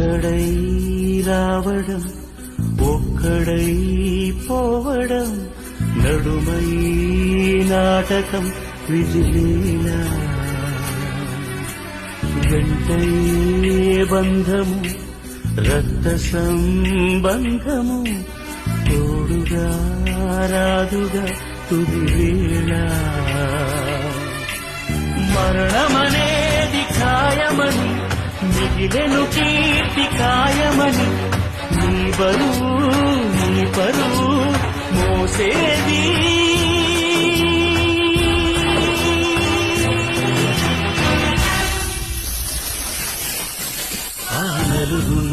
ఒక్కడై రావడం ఒక్కడై పోవడం నడుమై నాటకం విజిలేలా వెంటై బంధము రక్త సంబంధము తోడుగా రాదుగా తుదివేళ మరణమనేది ఖాయమని మిగిలెను కీర్తి కాయమని నీ బరువు నీ పరువు మోసేది ఆ నలుగురు